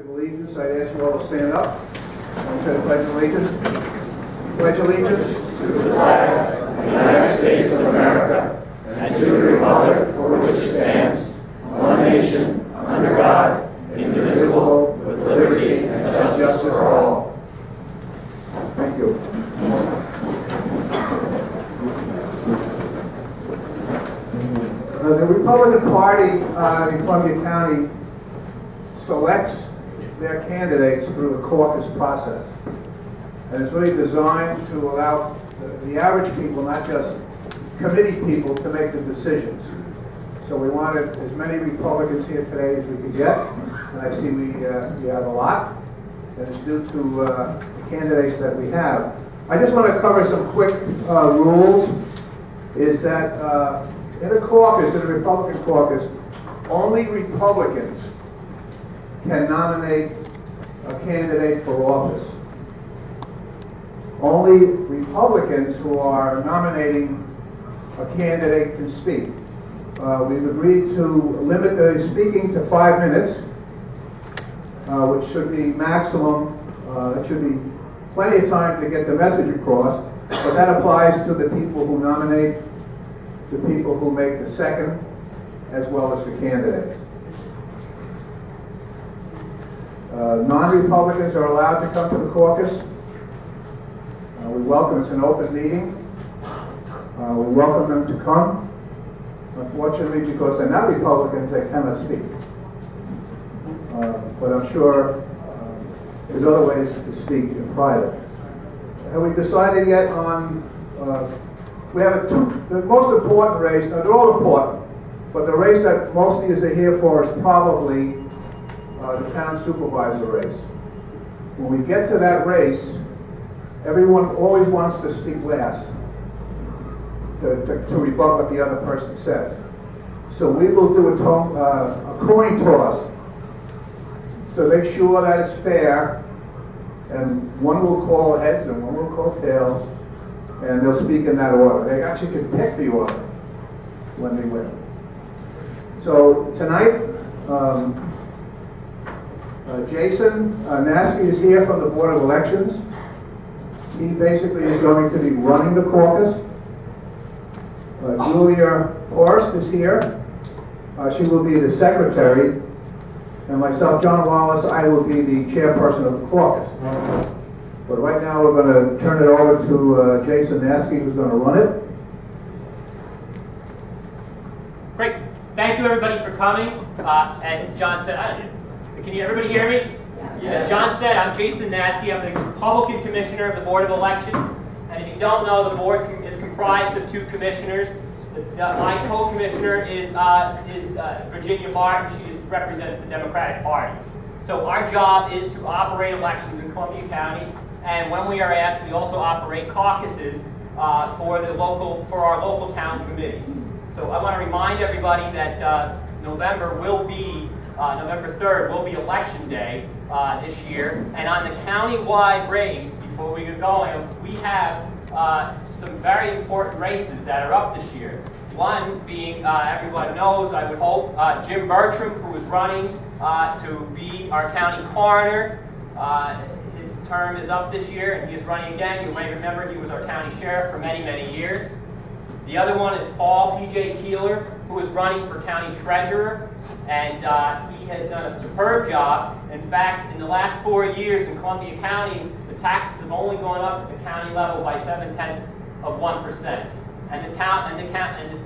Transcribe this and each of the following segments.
of Allegiance, I'd ask you all to stand up and say the Pledge of Allegiance. Pledge allegiance to the flag of the United States of America and to the republic for which it stands, one nation, under God, indivisible, with liberty and justice for all. Thank you. The Republican Party in Columbia County selects their candidates through the caucus process. And it's really designed to allow the average people, not just committee people, to make the decisions. So we wanted as many Republicans here today as we could get. And I see we have a lot. And it's due to the candidates that we have. I just want to cover some quick rules. Is that in a caucus, in a Republican caucus, only Republicans can nominate a candidate for office. Only Republicans who are nominating a candidate can speak. We've agreed to limit the speaking to 5 minutes, which should be maximum. It should be plenty of time to get the message across, but that applies to the people who nominate, the people who make the second, as well as the candidate. Non-Republicans are allowed to come to the caucus. We welcome, it's an open meeting. We welcome them to come. Unfortunately, because they're not Republicans, they cannot speak. But I'm sure there's other ways to speak in private. Have we decided yet on, we have the most important race, now they're all important, but the race that most of you are here for is probably the town supervisor race. When we get to that race, everyone always wants to speak last to rebut what the other person says. So we will do a coin toss to make sure that it's fair, and one will call heads and one will call tails, and they'll speak in that order. They actually can pick the order when they win. So tonight, Jason Naskey is here from the Board of Elections. He basically is going to be running the caucus. Julia Horst is here. She will be the secretary. And myself, John Wallace, I will be the chairperson of the caucus. But right now we're going to turn it over to Jason Naskey, who's going to run it. Great. Thank you, everybody, for coming. As John said, can everybody hear me? As John said, I'm Jason Naskey. I'm the Republican Commissioner of the Board of Elections. And if you don't know, the board is comprised of 2 commissioners. My co-commissioner is Virginia Martin. She represents the Democratic Party. So our job is to operate elections in Columbia County. And when we are asked, we also operate caucuses for our local town committees. So I want to remind everybody that November 3rd will be election day this year. And on the county-wide race, before we get going, we have some very important races that are up this year. One being, everyone knows, I would hope, Jim Bertram, who is running to be our county coroner. His term is up this year, and he is running again. You may remember he was our county sheriff for many, many years. The other one is Paul P.J. Keeler, who is running for county treasurer, and he has done a superb job. In fact, in the last 4 years in Columbia County, the taxes have only gone up at the county level by 0.7%. And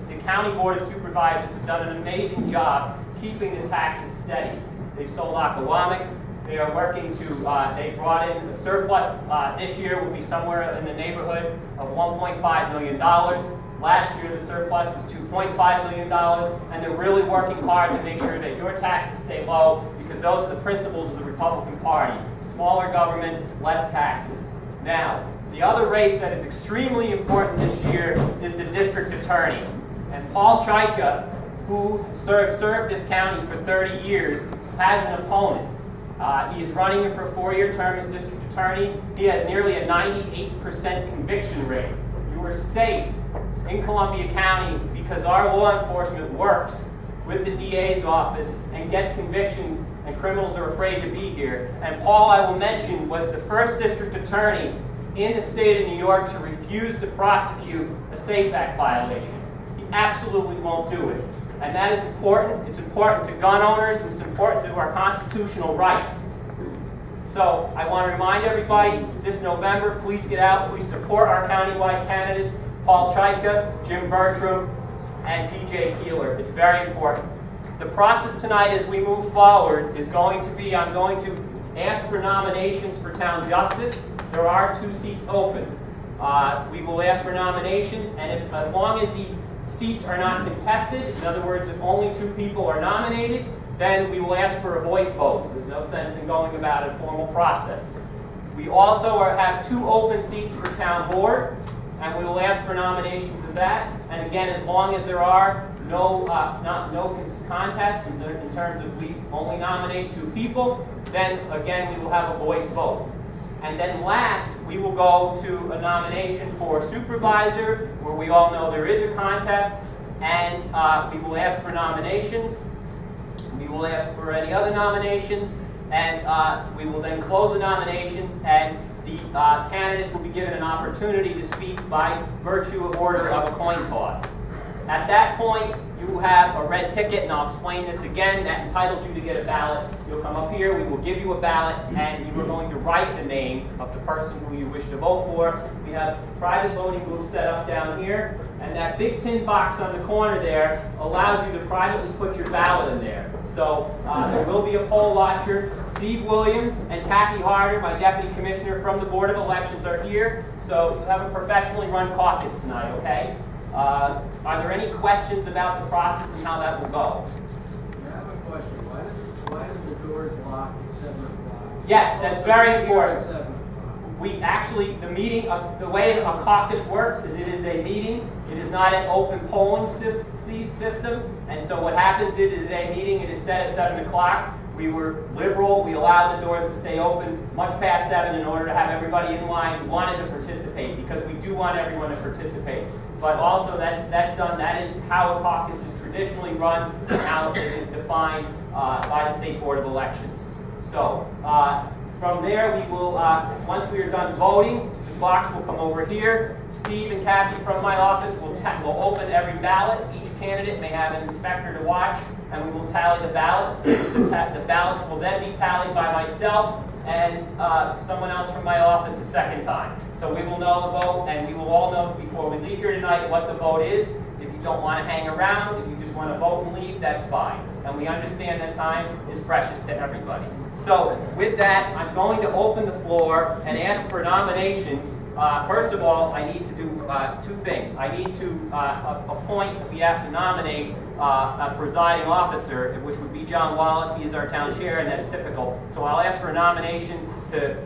the county board of supervisors have done an amazing job keeping the taxes steady. They've sold Aquawamic. They are working to, they brought in the surplus this year will be somewhere in the neighborhood of $1.5 million. Last year the surplus was $2.5 million, and they're really working hard to make sure that your taxes stay low, because those are the principles of the Republican Party. Smaller government, less taxes. Now, the other race that is extremely important this year is the district attorney. And Paul Chaika, who served this county for 30 years, has an opponent. He is running for a 4-year term as district attorney. He has nearly a 98% conviction rate. You are safe in Columbia County because our law enforcement works with the DA's office and gets convictions and criminals are afraid to be here. And Paul, I will mention, was the first district attorney in the state of New York to refuse to prosecute a SAFE Act violation. He absolutely won't do it. And that is important. It's important to gun owners, and it's important to our constitutional rights. So I want to remind everybody, this November, please get out, please support our countywide candidates, Paul Chaika, Jim Bertram, and PJ Keeler. It's very important. The process tonight as we move forward is going to be, I'm going to ask for nominations for town justice. There are 2 seats open. We will ask for nominations, and as long as the seats are not contested, in other words, if only 2 people are nominated, then we will ask for a voice vote. There's no sense in going about a formal process. We also have 2 open seats for town board, and we will ask for nominations of that. And again, as long as there are no contests in terms of we only nominate 2 people, then again we will have a voice vote. And then last, we will go to a nomination for supervisor, where we all know there is a contest, and we will ask for nominations. We will ask for any other nominations, and we will then close the nominations, and the candidates will be given an opportunity to speak by virtue of order of a coin toss. At that point, you have a red ticket, and I'll explain this again, that entitles you to get a ballot. You'll come up here, we will give you a ballot, and you are going to write the name of the person who you wish to vote for. We have private voting booths set up down here, and that big tin box on the corner there allows you to privately put your ballot in there. So there will be a poll watcher. Steve Williams and Kathy Harder, my deputy commissioner from the Board of Elections, are here. So you have a professionally run caucus tonight, okay? Are there any questions about the process and how that will go? I have a question. Why does the doors lock at 7 o'clock? Yes, that's very important. At 7 o'clock. We actually, the meeting, the way a caucus works is it is a meeting. It is not an open polling system. And so what happens, it is a meeting. It is set at 7 o'clock. We were liberal. We allowed the doors to stay open much past 7 in order to have everybody in line who wanted to participate, because we do want everyone to participate. But also that's done. That is how a caucus is traditionally run, and how it is defined by the State Board of Elections. So from there, we will, once we are done voting, the box will come over here. Steve and Kathy from my office will open every ballot. Each candidate may have an inspector to watch, and we will tally the ballots. The ballots will then be tallied by myself and someone else from my office a second time. So we will know the vote, and we will all know before we leave here tonight what the vote is. If you don't want to hang around, if you just want to vote and leave, that's fine. And we understand that time is precious to everybody. So with that, I'm going to open the floor and ask for nominations. First of all, I need to do 2 things. I need to appoint, we have to nominate a presiding officer, which would be John Wallace. He is our town chair, and that's typical. So I'll ask for a nomination to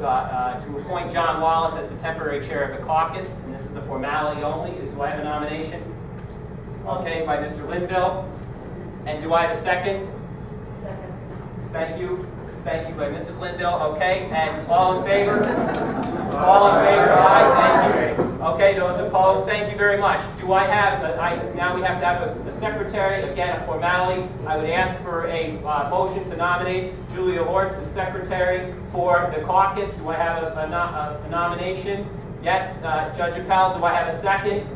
appoint John Wallace as the temporary chair of the caucus, and this is a formality only. Do I have a nomination? Okay, by Mr. Linville. And do I have a second? Second. Thank you. Thank you by Mrs. Linville. Okay, and all in favor? All in favor, aye, thank you. Okay, those opposed, thank you very much. Do I have, now we have to have a secretary, again, a formality. I would ask for a motion to nominate Julia Horst as secretary for the caucus. Do I have a nomination? Yes, Judge Appel, do I have a second?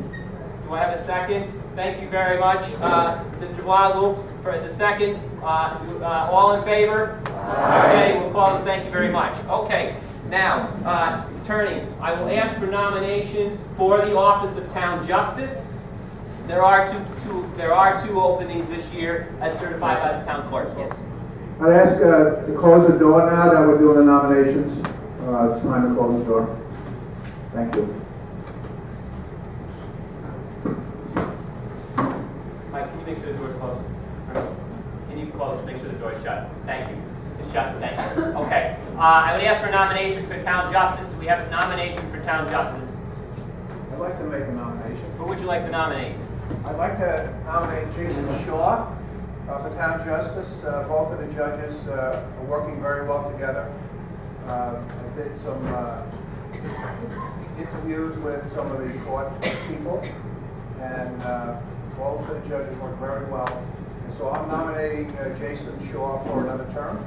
Do I have a second? Thank you very much. Mr. Blasel, as a second. All in favor? Okay, we'll close. Thank you very much. Okay, now, turning, I will ask for nominations for the office of Town Justice. There are two openings this year as certified by the town clerk. Yes. I'd ask to close the door now that we're doing the nominations. It's time to close the door. Thank you. Mike, can you make sure the door's closed? Can you close? Make sure the door's shut. Thank you. It's shut. Thank you. Okay. I would ask for a nomination for Town Justice. Do we have a nomination for Town Justice? I'd like to make a nomination. Who would you like to nominate? I'd like to nominate Jason Shaw for Town Justice. Both of the judges are working very well together. I did some interviews with some of the court people, and both of the judges work very well. And so I'm nominating Jason Shaw for another term.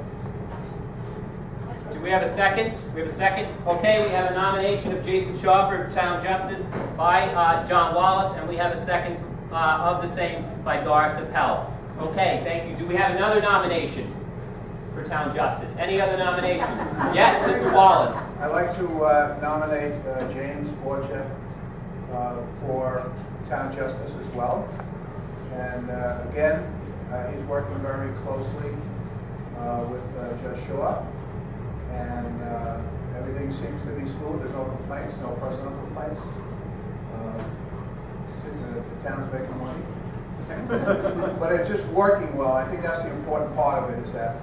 Do we have a second? We have a second. Okay, we have a nomination of Jason Shaw for Town Justice by John Wallace, and we have a second of the same by Doris Appel. Okay, thank you. Do we have another nomination for Town Justice? Any other nominations? Yes, Mr. Wallace. I'd like to nominate James Borchett for Town Justice as well. And again, he's working very closely with Judge Shaw. And everything seems to be smooth. There's no complaints, no personal complaints. The town's making money. But it's just working well. I think that's the important part of it, is that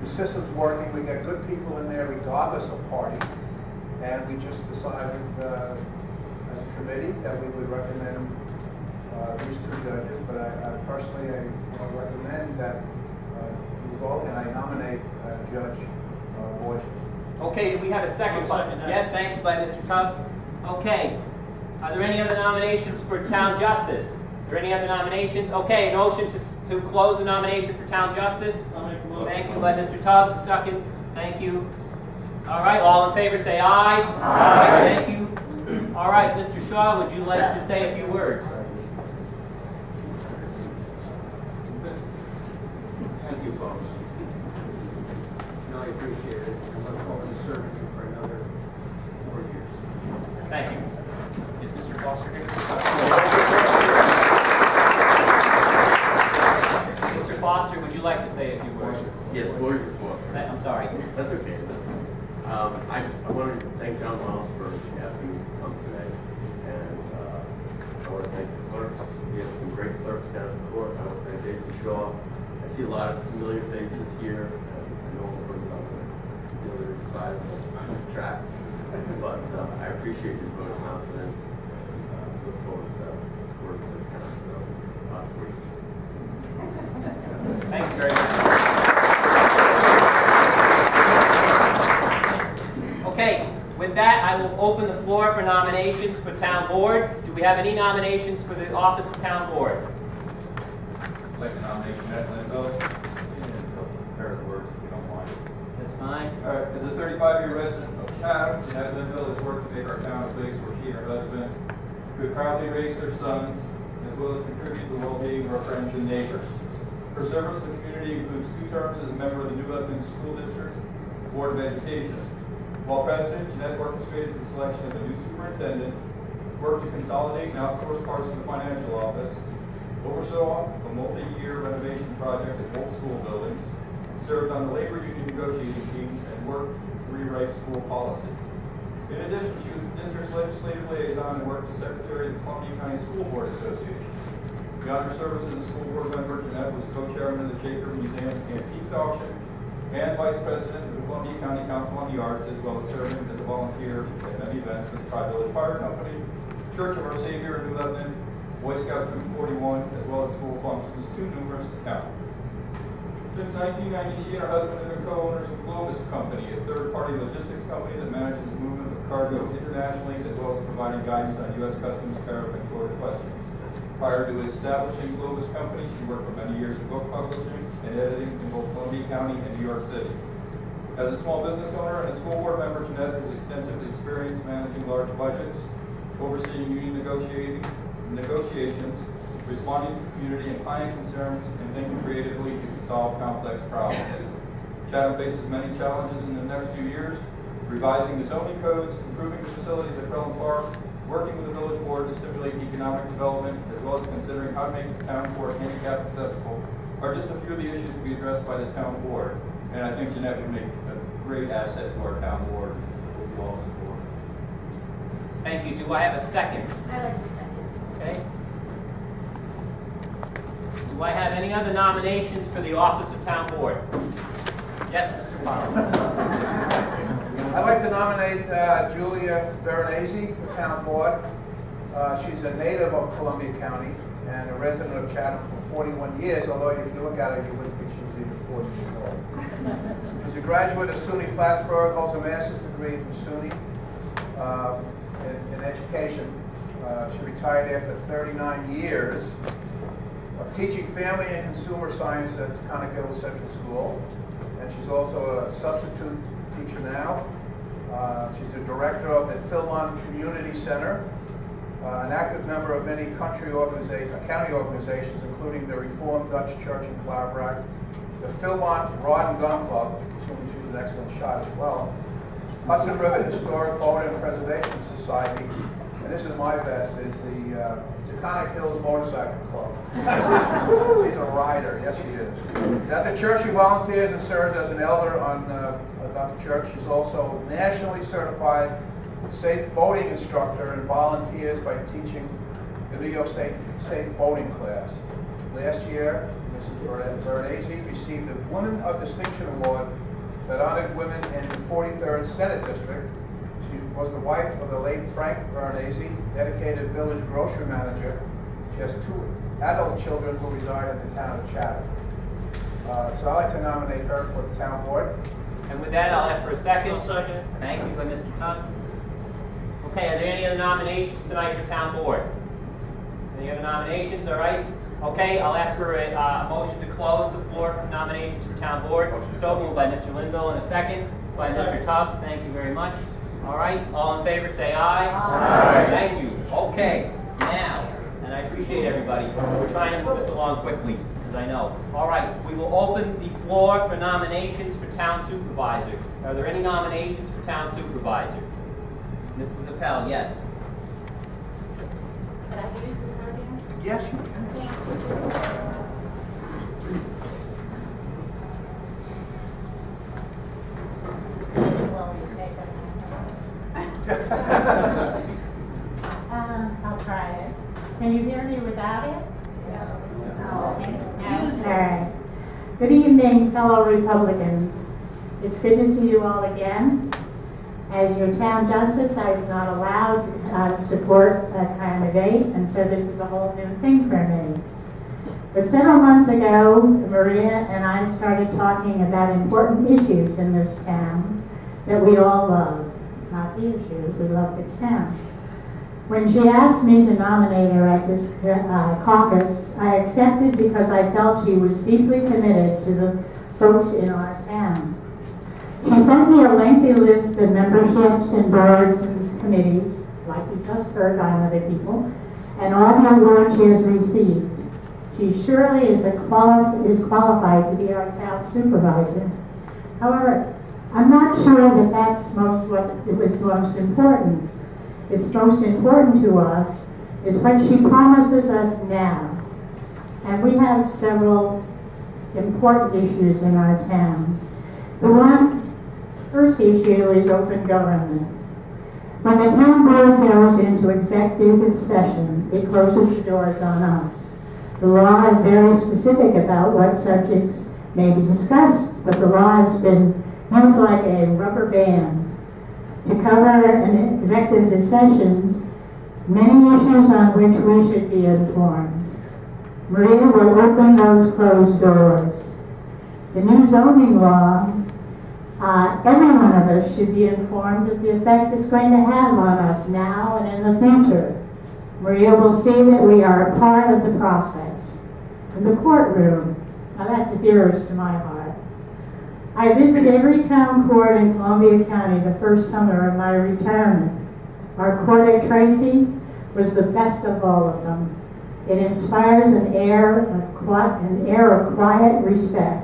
the system's working. We get good people in there regardless of party. And we just decided as a committee that we would recommend these two judges. But I personally recommend that you vote, and I nominate Judge Borges. Okay, do we have a second? Yes, thank you, by Mr. Tubbs. Okay. Are there any other nominations for Town Justice? Are there any other nominations? Okay, a motion to close the nomination for Town Justice. I'll make a motion. Thank you by Mr. Tubbs. A second. Thank you. All right, all in favor say aye. Aye. Thank you. All right, Mr. Shaw, would you like to say a few words? Thank you, folks. Really appreciate it. I look forward to serving you for another 4 years. Thank you. Is Mr. Foster here? Mr. Foster, would you like to say a few words? Yes, Roger Foster. I'm sorry. That's okay. I want to thank John Wallace for asking me to come today, and I want to thank the clerks. We have some great clerks down at the court. I want to thank Jason Shaw. I see a lot of familiar faces here. I know them from the other side of the tracks, but I appreciate your vote of confidence. Look forward to working with the council for you. Thank you very much. Okay, with that, I will open the floor for nominations for Town Board. Do we have any nominations for the office of Town Board? I'd like to nominate Jeanette Linville. And a pair of words, if you don't mind. That's fine. All right, as a 35-year resident of Chatham, Jeanette Linville has worked to make our town a place where she and her husband could proudly raise their sons, as well as contribute to the well-being of our friends and neighbors. Her service to the community includes 2 terms as a member of the New Lebanon School District Board of Education. While president, Jeanette orchestrated the selection of a new superintendent, worked to consolidate and outsource parts of the financial office, oversaw a multi-year renovation project at both school buildings, served on the labor union negotiating team, and worked to rewrite school policy. In addition, she was the district's legislative liaison and worked as secretary of the Columbia County School Board Association. Beyond her service as a school board member, Jeanette was co-chairman of the Shaker Museum Antiques Auction and vice president of the Columbia County Council on the Arts, as well as serving as a volunteer at many events for the Tri-Village Fire Company, Church of Our Savior in New Lebanon, Boy Scout Troop 41, as well as school functions, too numerous to count. Since 1990, she and her husband have been co-owners of Caucus Company, a third-party logistics company that manages the movement of cargo internationally, as well as providing guidance on U.S. Customs, tariff, and quota questions. Prior to establishing Caucus Company, she worked for many years in book publishing and editing in both Columbia County and New York City. As a small business owner and a school board member, Jeanette has extensive experience managing large budgets, overseeing union negotiations, responding to community and client concerns, and thinking creatively to solve complex problems. Chatham faces many challenges in the next few years: revising the zoning codes, improving the facilities at Crellin Park, working with the village board to stimulate economic development, as well as considering how to make the town board handicap accessible, are just a few of the issues to be addressed by the town board. And I think Jeanette would make a great asset to our town board with you all support. Thank you. Do I have a second? I like the second. Okay. Do I have any other nominations for the office of Town Board? Yes, Mr. Powell. I'd like to nominate Julia Veronese for Town Board. She's a native of Columbia County and a resident of Chatham for 41 years, although if you look at her, you wouldn't think she was even 40 years old. She's a graduate of SUNY Plattsburgh, holds a master's degree from SUNY in education. She retired after 39 years of teaching family and consumer science at Caucus Central School. And she's also a substitute teacher teacher now. She's the director of the Philmont Community Center, an active member of many county organizations, including the Reformed Dutch Church in Claverack, the Philmont Rod and Gun Club, assuming she's an excellent shot as well, Hudson River Historic Boat and Preservation Society, and this is my best, is the Taconic Hills Motorcycle Club. She's a rider, yes she is. At the church she volunteers and serves as an elder on the church. She's also nationally certified safe boating instructor and volunteers by teaching the New York State Safe Boating class. Last year, Mrs. Veronese received the Woman of Distinction Award that honored women in the 43rd Senate District. She was the wife of the late Frank Veronese, dedicated village grocery manager. She has 2 adult children who reside in the town of Chatham. So I'd like to nominate her for the town board. And with that, I'll ask for a second. I'll second. Thank you, by Mr. Tuck. Okay, are there any other nominations tonight for town board? Any other nominations? All right. Okay, I'll ask for a motion to close the floor for nominations for town board. So moved by Mr. Linville, and a second by Mr. Tubbs. Thank you very much. All right, all in favor say aye. Aye. Thank you. Okay, now, and I appreciate everybody. We're trying to move this along quickly, as I know. All right, we will open the floor for nominations for town supervisor. Are there any nominations for town supervisor? Mrs. Appel, yes. Can I use the podium? Yes, you can. Well, you take it. I'll try it. Can you hear me without it? No. Okay. No? All right. Good evening, fellow Republicans. It's good to see you all again. As your town justice, I was not allowed to support that candidate, and so this is a whole new thing for me. But several months ago, Maria and I started talking about important issues in this town that we all love. Not the issues, we love the town. When she asked me to nominate her at this caucus, I accepted because I felt she was deeply committed to the folks in our town. She sent me a lengthy list of memberships and boards and committees, like you just heard by other people, and all the awards she has received. She surely is qualified to be our town supervisor. However, I'm not sure that that's what was most important. It's most important to us is what she promises us now. And we have several important issues in our town. The first issue is open government. When the town board goes into executive session, it closes the doors on us. The law is very specific about what subjects may be discussed, but the law has been used like a rubber band to cover in executive sessions many issues on which we should be informed. Maria will open those closed doors. The new zoning law, every one of us should be informed of the effect it's going to have on us now and in the future. Maria will see that we are a part of the process. In the courtroom, now that's dearest to my heart. I visit every town court in Columbia County the first summer of my retirement. Our court at Tracy was the best of all of them. It inspires an air of quiet respect.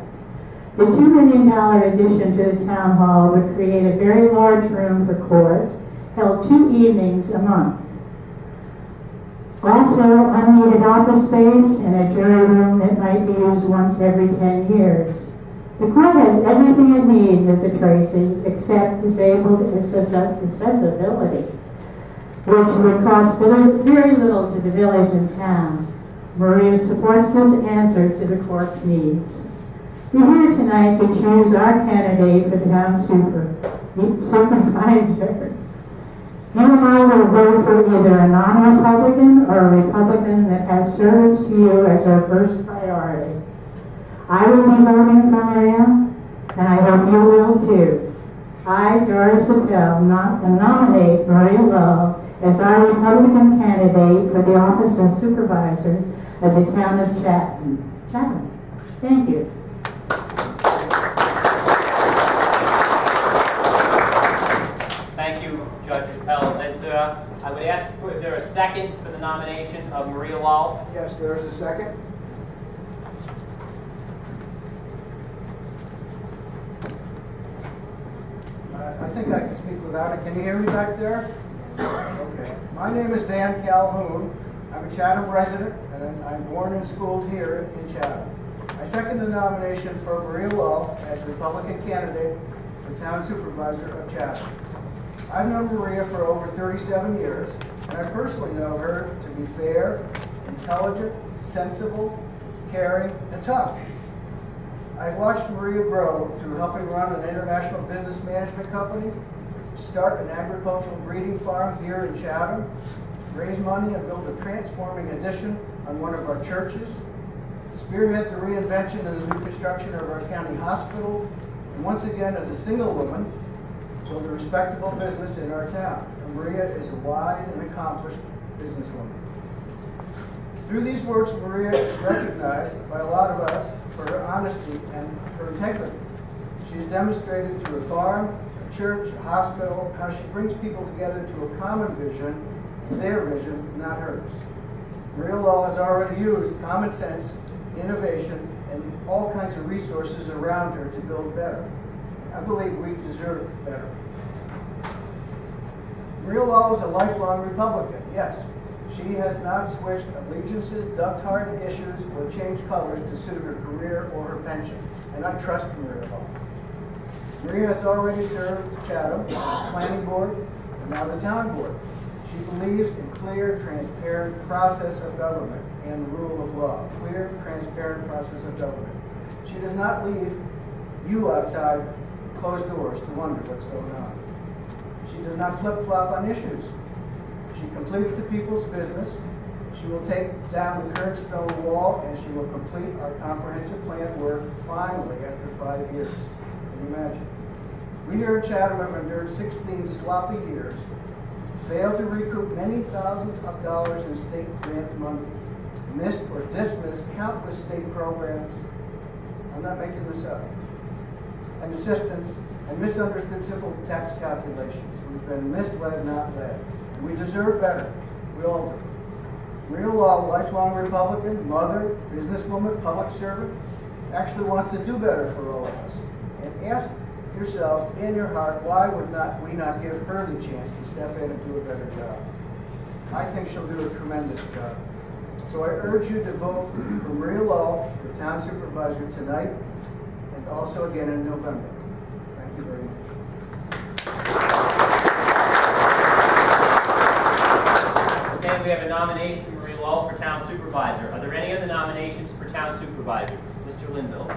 The $2 million addition to the town hall would create a very large room for court, held 2 evenings a month. Also, unneeded office space and a jury room that might be used once every 10 years. The court has everything it needs at the Tracy except disabled accessibility, which would cost very little to the village and town. Maria supports this answer to the court's needs. We're here tonight to choose our candidate for the town supervisor. You and I will vote for either a non-Republican or a Republican that has service to you as our first priority. I will be voting for Maria, and I hope you will too. I, Doris Appel, nominate Maria Love as our Republican candidate for the office of supervisor of the town of Chatham. Thank you. Pell. I would ask if there a second for the nomination of Maria Lal. Yes, there is a second. I think I can speak without it. Can you hear me back there? Okay. My name is Dan Calhoun. I'm a Chatham resident, and I'm born and schooled here in Chatham. I second the nomination for Maria Lal as Republican candidate for Town Supervisor of Chatham. I've known Maria for over 37 years, and I personally know her to be fair, intelligent, sensible, caring, and tough. I've watched Maria grow through helping run an international business management company, start an agricultural breeding farm here in Chatham, raise money and build a transforming addition on one of our churches, spearhead the reinvention and the new construction of our county hospital, and once again, as a single woman, build a respectable business in our town. And Maria is a wise and accomplished businesswoman. Through these works, Maria is recognized by a lot of us for her honesty and her integrity. She has demonstrated through a farm, a church, a hospital, how she brings people together to a common vision, their vision, not hers. Maria Lal has already used common sense, innovation, and all kinds of resources around her to build better. I believe we deserve better. Maria Lal is a lifelong Republican, yes. She has not switched allegiances, ducked hard issues, or changed colors to suit her career or her pension. And I trust Maria Lal. Maria has already served Chatham, the Planning Board, and now the Town Board. She believes in clear, transparent process of government and the rule of law. Clear, transparent process of government. She does not leave you outside closed doors to wonder what's going on. She does not flip-flop on issues. She completes the people's business. She will take down the current stone wall, and she will complete our comprehensive plan work finally after 5 years. Can you imagine? We here at Chatham have endured 16 sloppy years, failed to recoup many thousands of dollars in state grant money, missed or dismissed countless state programs. I'm not making this up. And assistance, and misunderstood simple tax calculations. We've been misled, not led. And we deserve better. We all do. Maria Lal, lifelong Republican, mother, businesswoman, public servant, actually wants to do better for all of us. And ask yourself in your heart, why would we not give her the chance to step in and do a better job? I think she'll do a tremendous job. So I urge you to vote for Maria Lal for Town Supervisor tonight, and also again in November. Thank you very much. Okay, we have a nomination for Maria Lal for Town Supervisor. Are there any other nominations for Town Supervisor? Mr. Linville.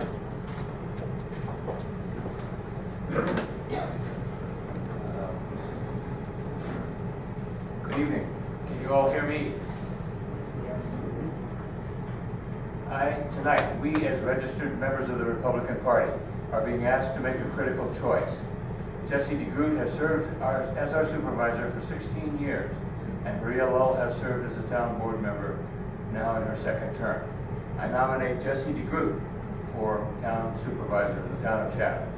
Good evening. Can you all hear me? Tonight, we as registered members of the Republican Party are being asked to make a critical choice. Jesse DeGroot has served as our supervisor for 16 years, and Maria Lal has served as a town board member now in her second term. I nominate Jesse DeGroot for town supervisor of the town of Chatham.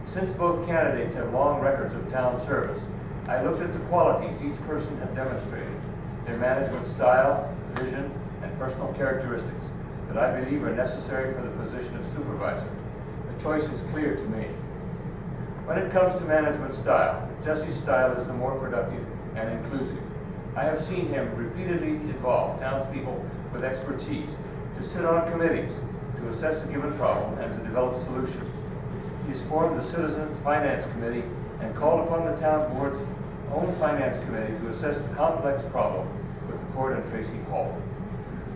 Since both candidates have long records of town service, I looked at the qualities each person had demonstrated, their management style, vision, and personal characteristics that I believe are necessary for the position of supervisor. The choice is clear to me. When it comes to management style, Jesse's style is the more productive and inclusive. I have seen him repeatedly involve townspeople with expertise to sit on committees, to assess a given problem, and to develop solutions. He has formed the Citizens Finance Committee and called upon the town board's own finance committee to assess the complex problem with the court and Tracy Hall.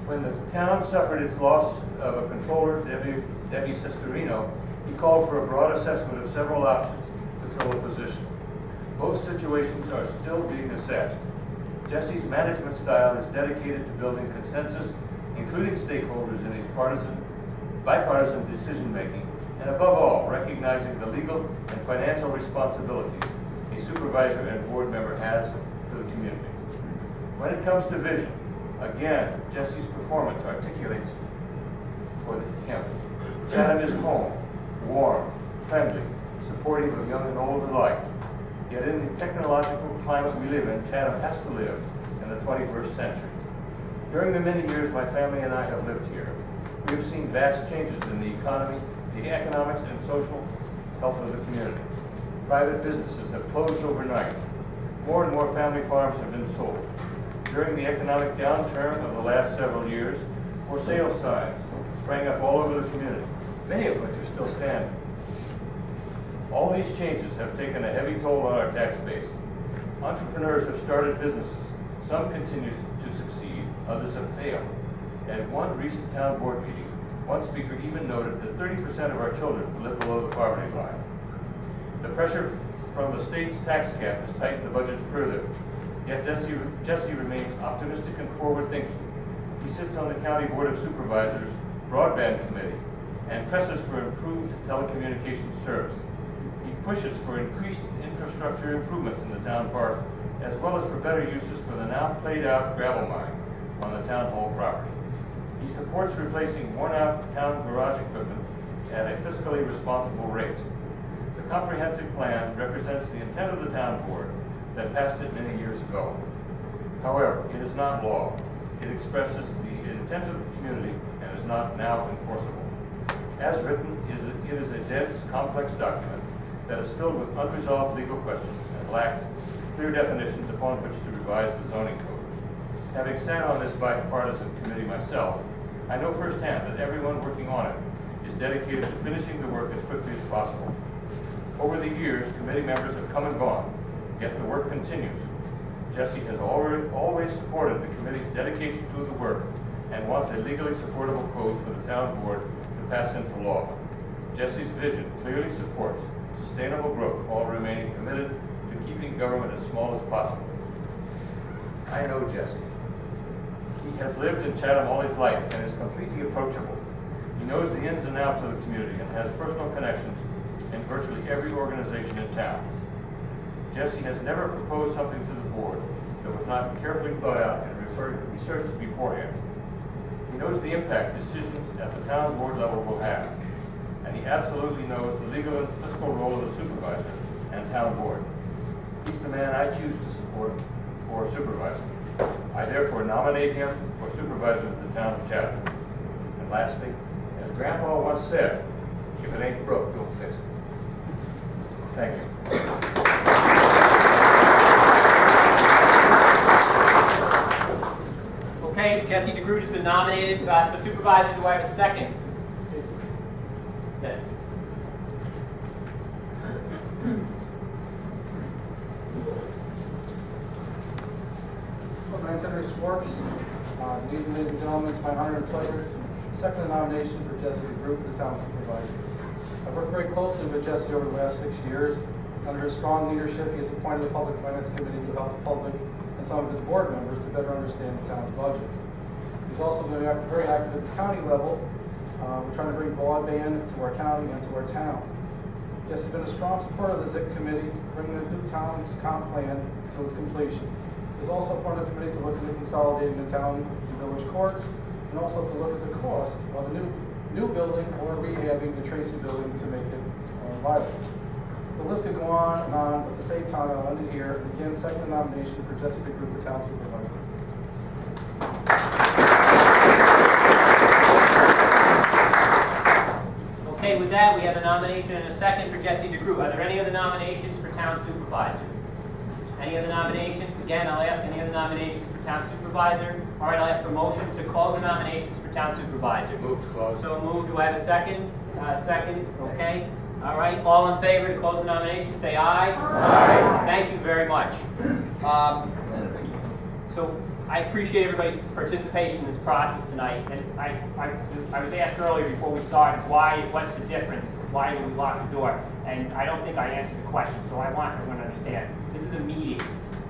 When the town suffered its loss of a controller, Debbie Sestorino, he called for a broad assessment of several options to fill the position. Both situations are still being assessed. Jesse's management style is dedicated to building consensus, including stakeholders in his bipartisan decision-making, and above all, recognizing the legal and financial responsibilities a supervisor and board member has to the community. When it comes to vision, again, Jesse's performance articulates for him. Chatham is home, warm, friendly, supportive of young and old alike. Yet in the technological climate we live in, Chatham has to live in the 21st century. During the many years my family and I have lived here, we have seen vast changes in the economy, the economics and social health of the community. Private businesses have closed overnight. More and more family farms have been sold. During the economic downturn of the last several years, for sale signs sprang up all over the community, many of which are still standing. All these changes have taken a heavy toll on our tax base. Entrepreneurs have started businesses. Some continue to succeed, others have failed. At one recent town board meeting, one speaker even noted that 30% of our children live below the poverty line. The pressure from the state's tax cap has tightened the budget further, yet Jesse remains optimistic and forward-thinking. He sits on the County Board of Supervisors Broadband Committee and presses for improved telecommunications service. He pushes for increased infrastructure improvements in the town park, as well as for better uses for the now played-out gravel mine on the town hall property. He supports replacing worn-out town garage equipment at a fiscally responsible rate. The comprehensive plan represents the intent of the town board that passed it many years ago. However, it is not law. It expresses the intent of the community and is not now enforceable. As written, it is a dense, complex document that is filled with unresolved legal questions and lacks clear definitions upon which to revise the zoning code. Having sat on this bipartisan committee myself, I know firsthand that everyone working on it is dedicated to finishing the work as quickly as possible. Over the years, committee members have come and gone, yet the work continues. Jesse has always supported the committee's dedication to the work and wants a legally supportable code for the town board to pass into law. Jesse's vision clearly supports sustainable growth while remaining committed to keeping government as small as possible. I know Jesse. He has lived in Chatham all his life and is completely approachable. He knows the ins and outs of the community and has personal connections in virtually every organization in town. Jesse has never proposed something to the board that was not carefully thought out and researched beforehand. He knows the impact decisions at the town board level will have, and he absolutely knows the legal and fiscal role of the supervisor and town board. He's the man I choose to support for supervisor. I therefore nominate him for supervisor of the town of Chatham. And lastly, as Grandpa once said, if it ain't broke, don't fix it. Thank you. Okay, Jesse DeGroot has been nominated for supervisor. Do I have a second? Yes. Well, my name's Henry Swartz. Good evening, ladies and gentlemen. It's my honor and pleasure to second the nomination for Jesse DeGroot for the town supervisor. I've worked very closely with Jesse over the last 6 years. Under his strong leadership, he has appointed a public finance committee to help the public and some of his board members to better understand the town's budget. He's also been very active at the county level. We're trying to bring broadband to our county and to our town. Jesse's been a strong supporter of the ZIC committee, bringing the new town's comp plan to its completion. He's also formed a committee to look into consolidating the town and village courts, and also to look at the cost of a new building or rehabbing the Tracy building to make it viable. The list could go on, but at the same time, I'll end it here. And again, second nomination for Jesse DeGroot for town supervisor. Okay, with that, we have a nomination and a second for Jesse DeGroot. Are there any other nominations for town supervisor? Any other nominations? Again, I'll ask any other nominations for town supervisor. All right, I'll ask for a motion to close the nominations for town supervisor. Move to close. So moved. Do I have a second? Second. Okay. All right. All in favor to close the nomination, say aye. Aye. Thank you very much. So I appreciate everybody's participation in this process tonight. And I was asked earlier before we started, what's the difference? Why do we lock the door? And I don't think I answered the question, so I want everyone to understand. This is a meeting,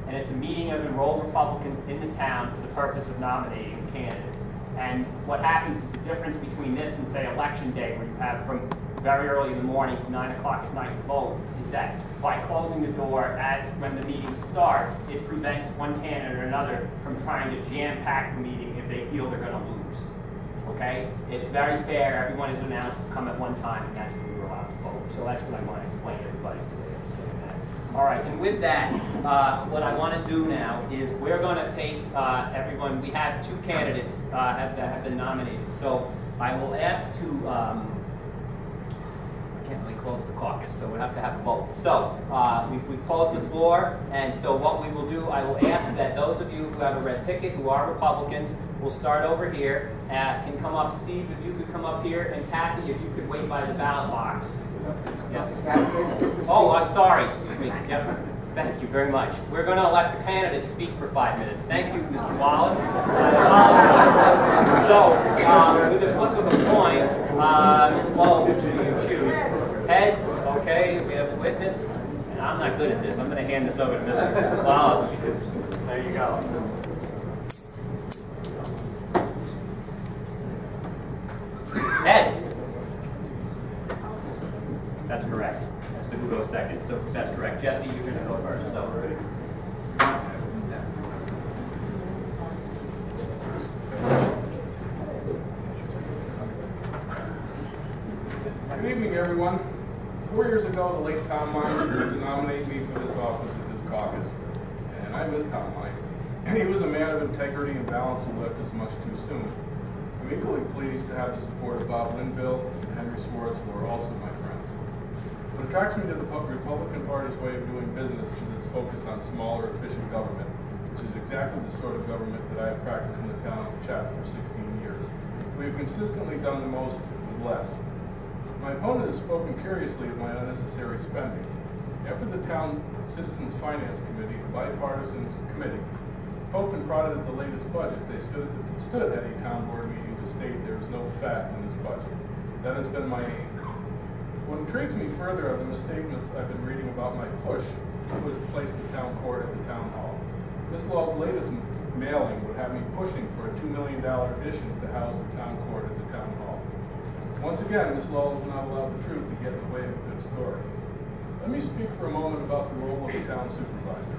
and it's a meeting of enrolled Republicans in the town for the purpose of nominating candidates. And what happens, the difference between this and, say, election day, where you have from very early in the morning to 9 o'clock at night to vote, is that by closing the door when the meeting starts, it prevents one candidate or another from trying to jam-pack the meeting if they feel they're going to lose. Okay? It's very fair. Everyone is announced to come at one time, and that's when we were allowed to vote. So that's what I want to explain to everybody so they understand that. All right, and with that, what I want to do now is we're going to take everyone. We have 2 candidates that have been nominated. So I will ask to. I can't really close the caucus, so we'll have to have a vote. So we've closed the floor, and so what we will do, I will ask that those of you who have a red ticket, who are Republicans, will start over here. Can come up, Steve, if you could come up here, and Kathy, if you could wait by the ballot box. Yep. Oh, I'm sorry. Excuse me. Yep. Thank you very much. We're going to let the candidates speak for 5 minutes. Thank you, Mr. Wallace. So, with the flip of a coin, Ms. Lowe, you choose. Heads, okay, we have a witness. And I'm not good at this. I'm going to hand this over to Mr. Wallace because there you go. Heads. That's correct. That's the who goes second. So that's correct. Jesse, you're going to go first. So. Good evening, everyone. 4 years ago, the late Tom Mines started to nominate me for this office at this caucus, and I miss Tom Mines. He was a man of integrity and balance who left us much too soon. I'm equally pleased to have the support of Bob Linville and Henry Swartz, who are also my friends. What attracts me to the Republican Party's way of doing business is its focus on smaller, efficient government, which is exactly the sort of government that I have practiced in the town of Chatham for 16 years. We have consistently done the most with less. My opponent has spoken curiously of my unnecessary spending. After the Town Citizens Finance Committee, a bipartisan committee, poked and prodded at the latest budget, they stood at a town board meeting to state there is no fat in this budget. That has been my aim. What intrigues me further are the misstatements I've been reading about my push to place the town court at the town hall. Ms. Law's latest mailing would have me pushing for a $2 million addition to house the town court at the town hall. Once again, Ms. Law is not allowed the truth to get in the way of a good story. Let me speak for a moment about the role of the town supervisor.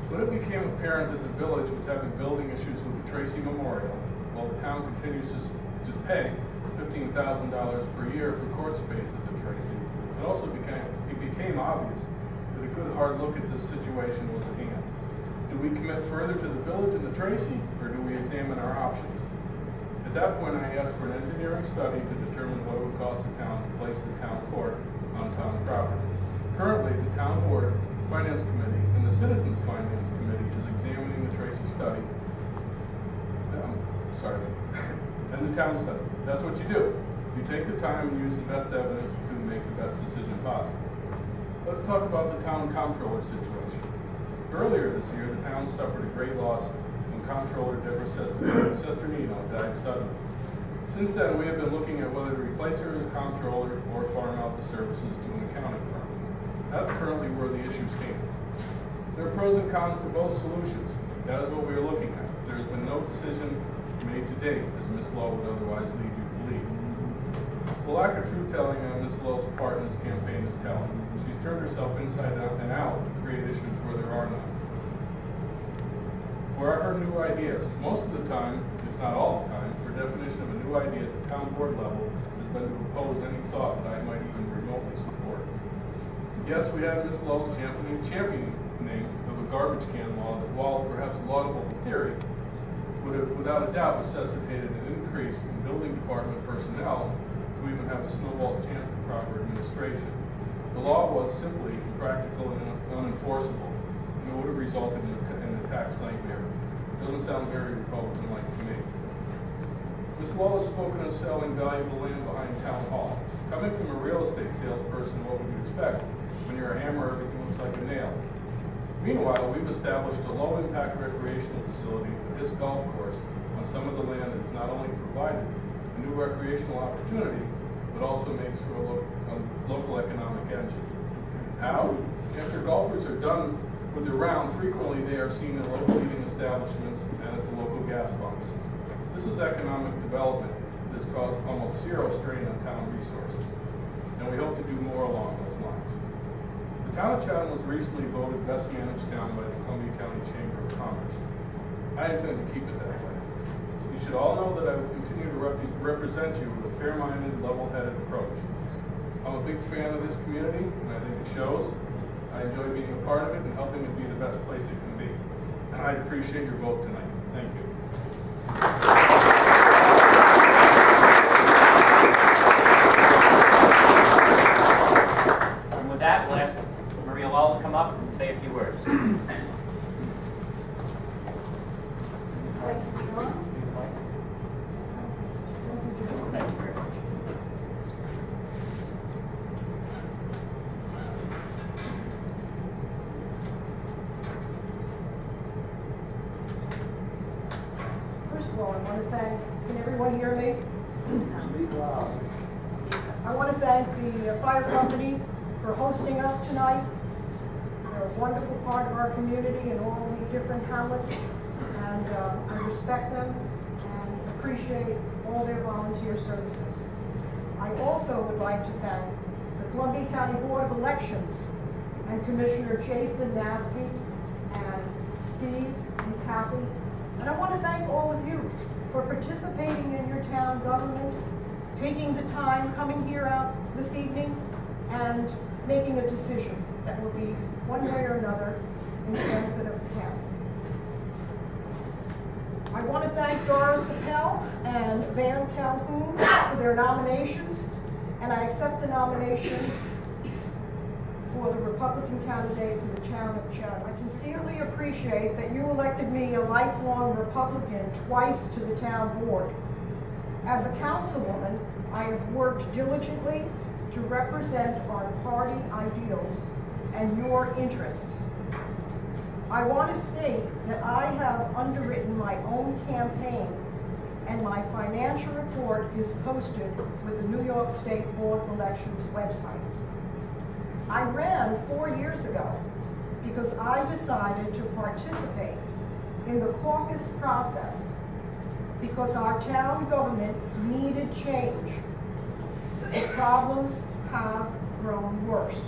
When it became apparent that the village was having building issues with the Tracy Memorial, while the town continues to pay $15,000 per year for court space at the Tracy, it became obvious that a good hard look at this situation was at hand. Do we commit further to the village and the Tracy, or do we examine our options? At that point, I asked for an engineering study to determine what it would cost the town to place the town court on town property. Currently, the Town Board Finance Committee and the Citizens Finance Committee is examining the Tracy study. And the town study. That's what you do. You take the time and use the best evidence to make the best decision possible. Let's talk about the town comptroller situation. Earlier this year, the town suffered a great loss when Comptroller Deborah Sesternino died suddenly. Since then, we have been looking at whether to replace her as comptroller or farm out the services to an accounting firm. That's currently where the issue stands. There are pros and cons to both solutions. That is what we are looking at. There has been no decision made to date, as Ms. Lowe would otherwise lead you to believe. The lack of truth-telling on Ms. Lowe's part in this campaign is telling. She's turned herself inside out and out to create issues where there are none. Where are her new ideas? Most of the time, if not all the time, her definition of a new idea at the town board level has been to oppose any thought that I might even remotely support. Yes, we have Ms. Lowe's championing of a garbage can law that, while perhaps laudable in theory, would have without a doubt necessitated an increase in building department personnel to even have a snowball's chance of proper administration. The law was simply impractical and unenforceable, and it would have resulted in a tax nightmare. Doesn't sound very Republican-like to me. Ms. Law has spoken of selling valuable land behind Town Hall. Coming from a real estate salesperson, what would you expect? When you're a hammer, everything looks like a nail. Meanwhile, we've established a low-impact recreational facility, a disc golf course, on some of the land that has not only provided a new recreational opportunity, but also makes for a local economic engine. How? After golfers are done with their round, frequently they are seen in local eating establishments and at the local gas pumps. This is economic development that has caused almost zero strain on town resources, and we hope to do more along those lines. The town of Chatham was recently voted best managed town by the Columbia County Chamber of Commerce. I intend to keep it that way. You should all know that I will continue to represent you with a fair-minded, level-headed approach. I'm a big fan of this community, and I think it shows. I enjoy being a part of it and helping it be the best place it can be. And I'd appreciate your vote tonight. Thank you. And with that, we'll ask Maria Lowell to come up and say a few words. Thank you, John. Thank you very much. First of all, I want to thank, can everyone hear me? Speak loud. I want to thank the fire company for hosting us tonight. They're a wonderful part of our community in all the different hamlets, and I respect them and appreciate all their volunteer services. I also would like to thank the Columbia County Board of Elections and Commissioner Jason Nasky and Steve and Kathy. And I want to thank all of you for participating in your town government, taking the time, coming here out this evening, and making a decision that will be one way or another in the benefit of the county. I want to thank Doris Appel and Van Calhoun for their nominations, and I accept the nomination for the Republican candidate for the town of Chatham. I sincerely appreciate that you elected me a lifelong Republican twice to the town board. As a councilwoman, I have worked diligently to represent our party ideals and your interests. I want to state that I have underwritten my own campaign, and my financial report is posted with the New York State Board of Elections website. I ran 4 years ago because I decided to participate in the caucus process because our town government needed change. The problems have grown worse.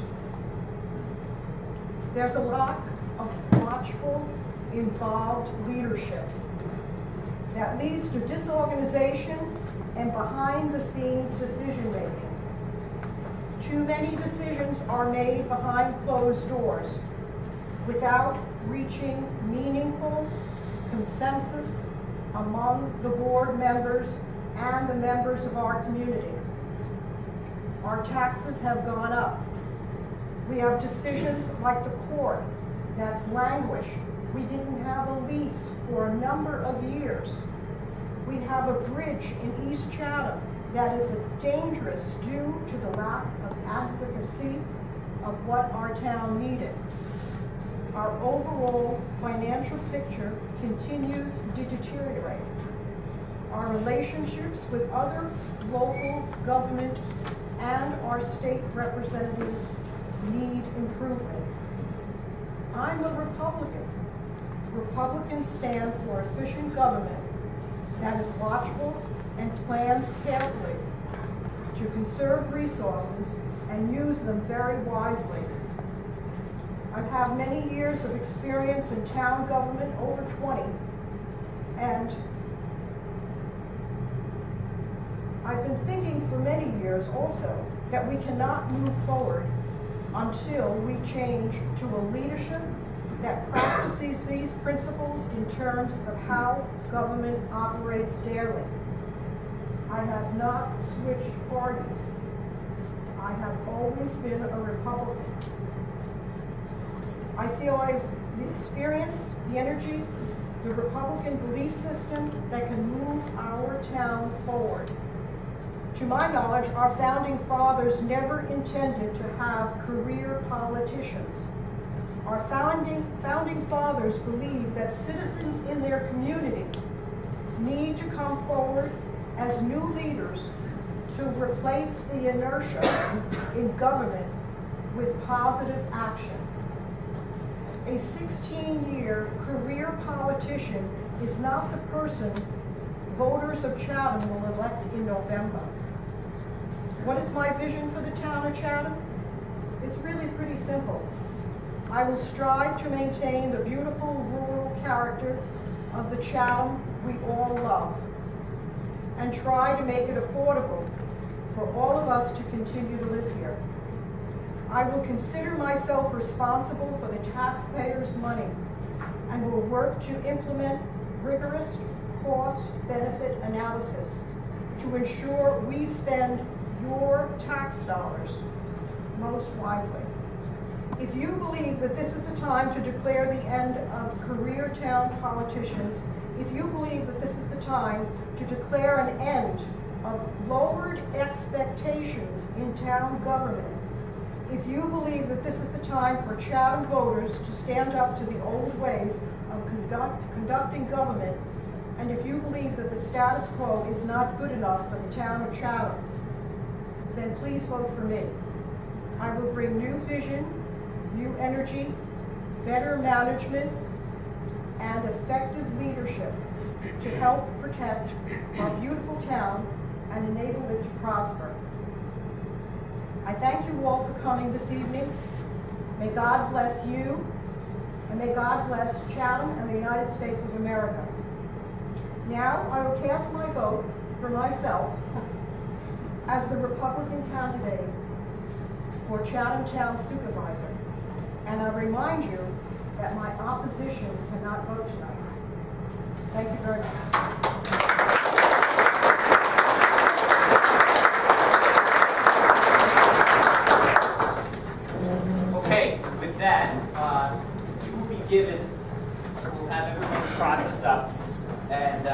There's a lack of watchful, involved leadership that leads to disorganization and behind-the-scenes decision-making. Too many decisions are made behind closed doors without reaching meaningful consensus among the board members and the members of our community. Our taxes have gone up. We have decisions like the court that's languished. We didn't have a lease for a number of years. We have a bridge in East Chatham that is dangerous due to the lack of advocacy of what our town needed. Our overall financial picture continues to deteriorate. Our relationships with other local government and our state representatives need improvement. I'm a Republican. Republicans stand for efficient government that is watchful and plans carefully to conserve resources and use them very wisely. I've had many years of experience in town government, over 20, and I've been thinking for many years also that we cannot move forward until we change to a leadership that practices these principles in terms of how government operates daily. I have not switched parties. I have always been a Republican. I feel I have the experience, the energy, the Republican belief system that can move our town forward. To my knowledge, our founding fathers never intended to have career politicians. Our founding fathers believed that citizens in their community need to come forward as new leaders to replace the inertia in government with positive action. A 16-year career politician is not the person voters of Chatham will elect in November. What is my vision for the town of Chatham? It's really pretty simple. I will strive to maintain the beautiful rural character of the Chatham we all love and try to make it affordable for all of us to continue to live here. I will consider myself responsible for the taxpayers' money and will work to implement rigorous cost-benefit analysis to ensure we spend your tax dollars most wisely. If you believe that this is the time to declare the end of career town politicians, if you believe that this is the time to declare an end of lowered expectations in town government, if you believe that this is the time for Chatham voters to stand up to the old ways of conducting government, and if you believe that the status quo is not good enough for the town of Chatham, then please vote for me. I will bring new vision, new energy, better management, and effective leadership to help protect our beautiful town and enable it to prosper. I thank you all for coming this evening. May God bless you, and may God bless Chatham and the United States of America. Now I will cast my vote for myself as the Republican candidate for Chatham Town Supervisor. And I remind you that my opposition cannot vote tonight. Thank you very much. Okay, with that, you will be given, we'll have everybody process up, and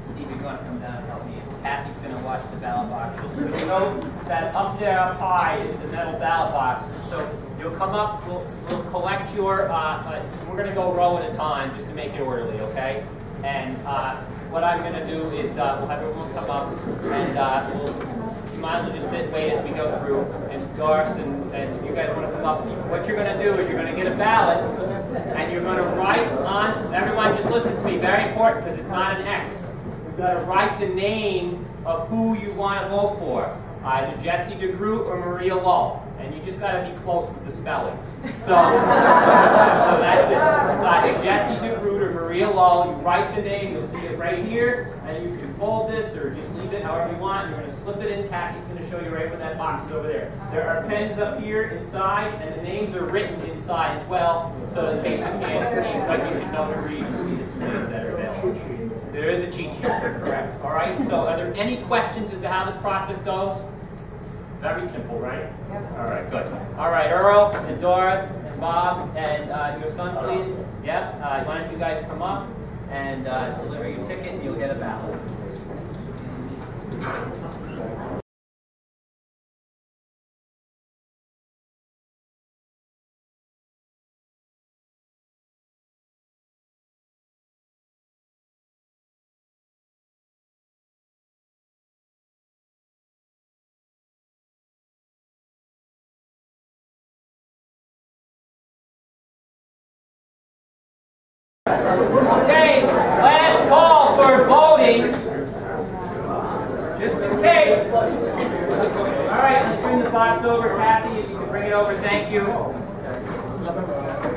Steve, you're going to come down and help me. Kathy's going to watch the ballot box. You'll know that up there, up high, is the metal ballot box. So you'll come up, we'll collect your, we're going to go row at a time just to make it orderly, okay? And what I'm going to do is we'll have everyone come up, and you might as well just sit and wait as we go through. And Doris and you guys want to come up. What you're going to do is you're going to get a ballot, and you're going to write on, everyone just listen to me, very important because it's not an X. You've got to write the name of who you want to vote for, either Jesse DeGroot or Maria Lull. And you just got to be close with the spelling. So, so that's it. It's either Jesse DeGroot or Maria Lull. You write the name, you'll see it right here, and you can fold this or just leave it however you want. You're going to slip it in. Kathy's going to show you right where that box is over there. There are pens up here inside, and the names are written inside as well, so in case you can't, but you should know to read the names that are available. There is a cheat sheet, correct. All right, so are there any questions as to how this process goes? Very simple, right? Yep. All right, good. All right, Earl and Doris and Bob and your son, please. Yep. Why don't you guys come up and deliver your ticket, and you'll get a ballot. Okay, last call for voting, just in case. All right, let's bring the box over. Kathy, if you can bring it over, thank you.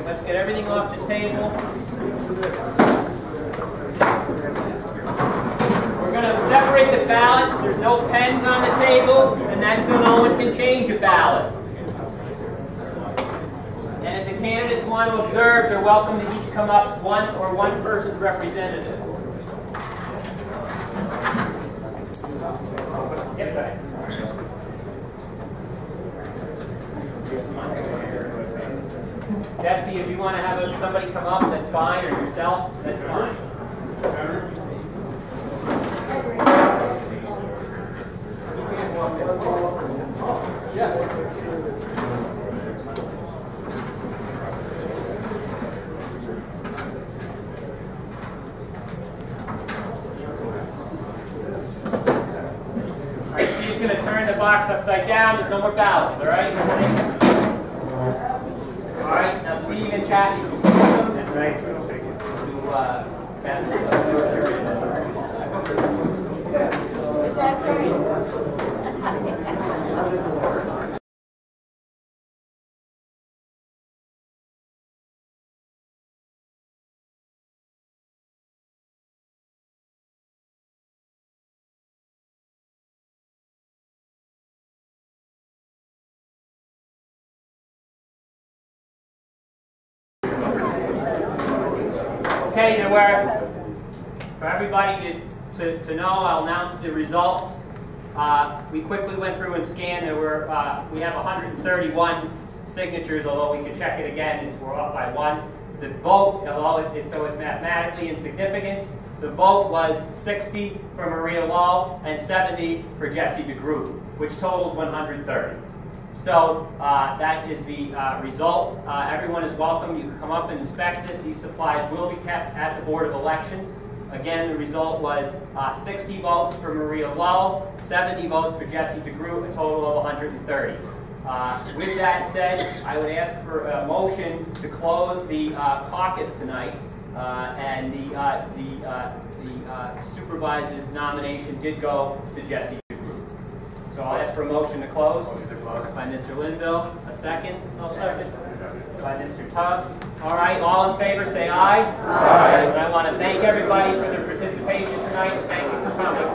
Let's get everything off the table. We're going to separate the ballots. There's no pens on the table, and that's so no one can change a ballot. And if the candidates want to observe, they're welcome to each come up, one person's representative. Yep, go ahead. Jesse, if you want to have somebody come up, that's fine, or yourself, that's fine. Yes. Going to turn the box upside down. There's no more ballots, all right? All right, now Steve and Kathy, you see them? That's right. That's right. Okay, there were, for everybody to know, I'll announce the results. We quickly went through and scanned. There were, we have 131 signatures, although we could check it again, we're up by 1. The vote, although so it's mathematically insignificant, the vote was 60 for Maria Lowe and 70 for Jesse DeGroot, which totals 130. So that is the result. Everyone is welcome. You can come up and inspect this. These supplies will be kept at the Board of Elections. Again, the result was 60 votes for Maria Lowe, 70 votes for Jesse DeGroot, a total of 130. With that said, I would ask for a motion to close the caucus tonight, and the supervisor's nomination did go to Jesse DeGroot. So I'll ask for a motion to close. Motion to close. By Mr. Linville. A second? No, second. By Mr. Tubbs. All right, all in favor say aye. Aye. And I want to thank everybody for their participation tonight. Thank you for coming.